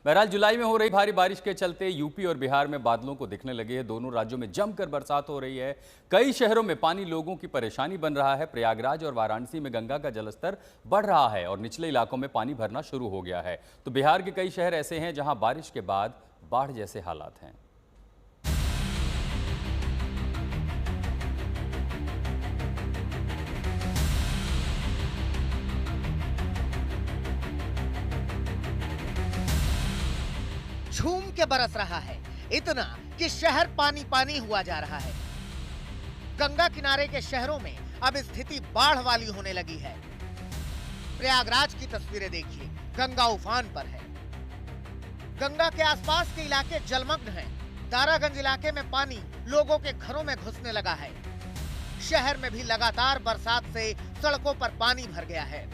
बहरहाल जुलाई में हो रही भारी बारिश के चलते यूपी और बिहार में बादलों को दिखने लगे हैं। दोनों राज्यों में जमकर बरसात हो रही है। कई शहरों में पानी लोगों की परेशानी बन रहा है। प्रयागराज और वाराणसी में गंगा का जलस्तर बढ़ रहा है और निचले इलाकों में पानी भरना शुरू हो गया है। तो बिहार के कई शहर ऐसे हैं जहां बारिश के बाद बाढ़ जैसे हालात हैं। झूम के बरस रहा है, इतना कि शहर पानी पानी हुआ जा रहा है। गंगा किनारे के शहरों में अब स्थिति बाढ़ वाली होने लगी है। प्रयागराज की तस्वीरें देखिए, गंगा उफान पर है। गंगा के आसपास के इलाके जलमग्न हैं। दारागंज इलाके में पानी लोगों के घरों में घुसने लगा है। शहर में भी लगातार बरसात से सड़कों पर पानी भर गया है।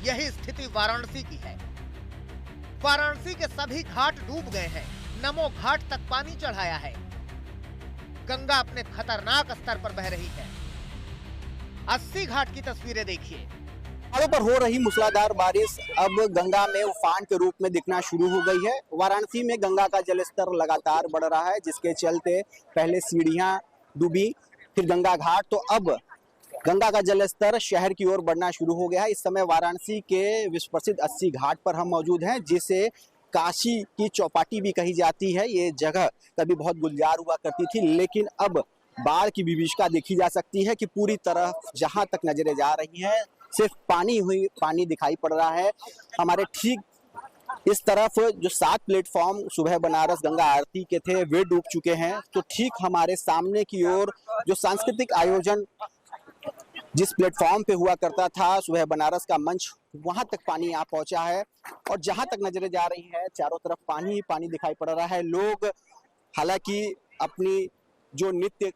यही स्थिति वाराणसी की है। वाराणसी के सभी घाट डूब गए हैं। नमो घाट तक पानी चढ़ाया है। गंगा अपने खतरनाक स्तर पर बह रही है। 80 घाट की तस्वीरें देखिए। पहाड़ों पर हो रही मूसलाधार बारिश अब गंगा में उफान के रूप में दिखना शुरू हो गई है। वाराणसी में गंगा का जलस्तर लगातार बढ़ रहा है, जिसके चलते पहले सीढ़ियां डूबी, फिर गंगा घाट, तो अब गंगा का जलस्तर शहर की ओर बढ़ना शुरू हो गया है। इस समय वाराणसी के विश्व प्रसिद्ध 80 घाट पर हम मौजूद हैं, जिसे काशी की चौपाटी भी कही जाती है। ये जगह कभी बहुत गुलजार हुआ करती थी, लेकिन अब बाढ़ की विभीषिका देखी जा सकती है कि पूरी तरह जहां तक नजरें जा रही हैं सिर्फ पानी दिखाई पड़ रहा है। हमारे ठीक इस तरफ जो 7 प्लेटफॉर्म सुबह बनारस गंगा आरती के थे वे डूब चुके हैं। तो ठीक हमारे सामने की ओर जो सांस्कृतिक आयोजन जिस प्लेटफॉर्म पे हुआ करता था सुबह बनारस का मंच, वहां तक पानी आ पहुंचा है और जहां तक नजरें जा रही है चारों तरफ पानी ही पानी दिखाई पड़ रहा है। लोग हालांकि अपनी जो नित्य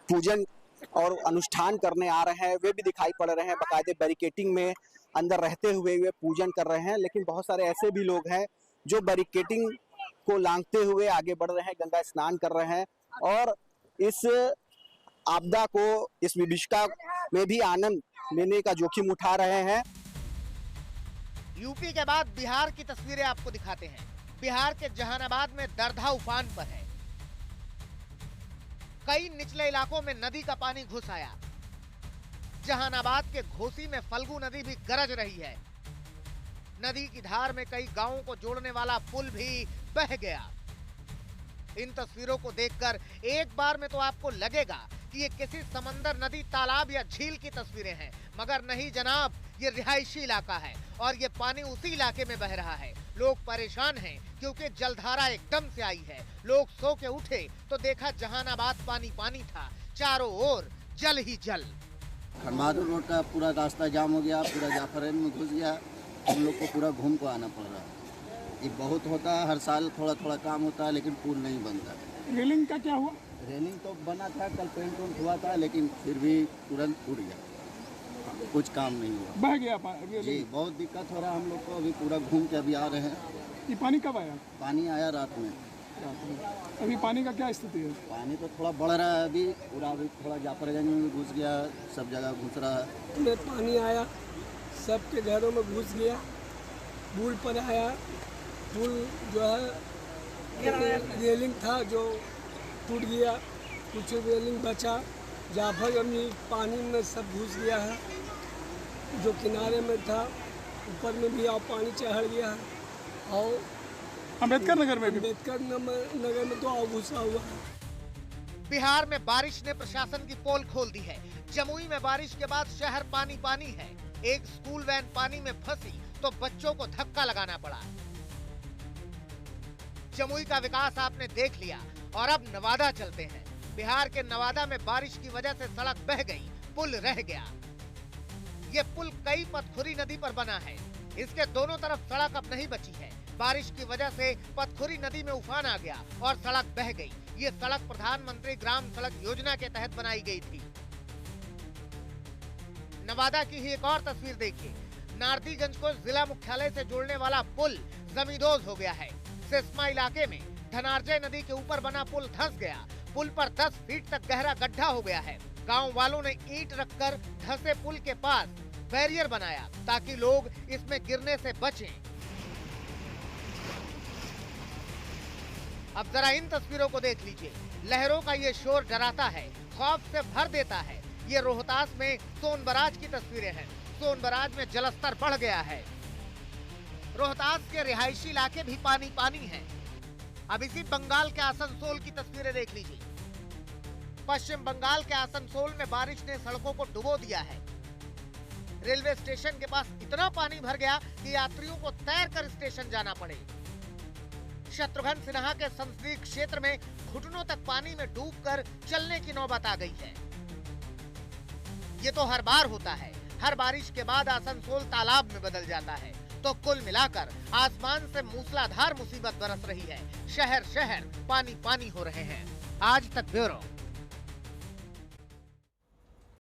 पूजन और अनुष्ठान करने आ रहे हैं वे भी दिखाई पड़ रहे हैं। बाकायदे बैरिकेटिंग में अंदर रहते हुए वे पूजन कर रहे हैं, लेकिन बहुत सारे ऐसे भी लोग हैं जो बैरिकेटिंग को लांघते हुए आगे बढ़ रहे हैं, गंगा स्नान कर रहे हैं और इस आपदा को, इस विभीषिका में भी आनंद लेने का जोखिम उठा रहे हैं। यूपी के बाद बिहार की तस्वीरें आपको दिखाते हैं। बिहार के जहानाबाद में दरधा उफान पर है। कई निचले इलाकों में नदी का पानी घुस आया। जहानाबाद के घोसी में फल्गु नदी भी गरज रही है। नदी की धार में कई गांवों को जोड़ने वाला पुल भी बह गया। इन तस्वीरों को देखकर एक बार में तो आपको लगेगा कि ये किसी समंदर, नदी, तालाब या झील की तस्वीरें हैं, मगर नहीं जनाब, ये रिहायशी इलाका है और ये पानी उसी इलाके में बह रहा है। लोग परेशान हैं क्योंकि जलधारा एकदम से आई है। लोग सो के उठे तो देखा जहानाबाद पानी पानी था, चारों ओर जल ही जल। खरमादुर रोड का पूरा रास्ता जाम हो गया, पूरा जाफरगंज में घुस गया। हम लोग को पूरा घूम को आना पड़ रहा है। ये बहुत होता है, हर साल थोड़ा थोड़ा काम होता है, लेकिन पुल नहीं बनता। रेलिंग का क्या हुआ? रेलिंग तो बना था, कल पेंट उंट हुआ था, लेकिन फिर भी तुरंत टूट गया, कुछ काम नहीं हुआ, बह गया जी। बहुत दिक्कत हो रहा है हम लोग को। अभी पूरा घूम के अभी आ रहे हैं। ये पानी कब आया? पानी आया रात में। अभी पानी का क्या स्थिति है? पानी तो थोड़ा बढ़ रहा है अभी, पूरा अभी थोड़ा जाफरगंज में घुस गया, सब जगह घुस रहा है। में पानी आया, सबके घरों में घुस गया। पुल पर आया, पुल जो है रेलिंग था जो टूट गया, कुछ रेलिंग बचा। जाफरगंज में पानी में सब घुस गया है। जो किनारे में था ऊपर में भी अब पानी चढ़ गया है और अम्बेडकर नगर में तो और घुसा हुआ है। बिहार में बारिश ने प्रशासन की पोल खोल दी है। जमुई में बारिश के बाद शहर पानी पानी है। एक स्कूल वैन पानी में फंसी तो बच्चों को धक्का लगाना पड़ा। जमुई का विकास आपने देख लिया और अब नवादा चलते हैं। बिहार के नवादा में बारिश की वजह से सड़क बह गई, पुल रह गया। ये पुल कई पथखुरी नदी पर बना है। इसके दोनों तरफ सड़क अब नहीं बची है। बारिश की वजह से पथखुरी नदी में उफान आ गया और सड़क बह गई। ये सड़क प्रधानमंत्री ग्राम सड़क योजना के तहत बनाई गई थी। नवादा की ही एक और तस्वीर देखिए। नारदीगंज को जिला मुख्यालय से जोड़ने वाला पुल जमींदोज हो गया है। सिसमा इलाके में धनार्जय नदी के ऊपर बना पुल धंस गया। पुल पर 10 फीट तक गहरा गड्ढा हो गया है। गांव वालों ने ईंट रखकर धंसे पुल के पास बैरियर बनाया ताकि लोग इसमें गिरने से बचें। अब जरा इन तस्वीरों को देख लीजिए। लहरों का ये शोर डराता है, खौफ से भर देता है। ये रोहतास में सोन बराज की तस्वीरें हैं। सोन बराज में जलस्तर बढ़ गया है। रोहतास के रिहायशी इलाके भी पानी पानी है। अब इसी बंगाल के आसनसोल की तस्वीरें देख लीजिए। पश्चिम बंगाल के आसनसोल में बारिश ने सड़कों को डुबो दिया है। रेलवे स्टेशन के पास इतना पानी भर गया कि यात्रियों को तैरकर स्टेशन जाना पड़े। शत्रुघ्न सिन्हा के संसदीय क्षेत्र में घुटनों तक पानी में डूबकर चलने की नौबत आ गई है। ये तो हर बार होता है। हर बारिश के बाद आसनसोल तालाब में बदल जाता है। तो कुल मिलाकर आसमान से मूसलाधार मुसीबत बरस रही है। शहर शहर पानी पानी हो रहे हैं। आज तक ब्यूरो।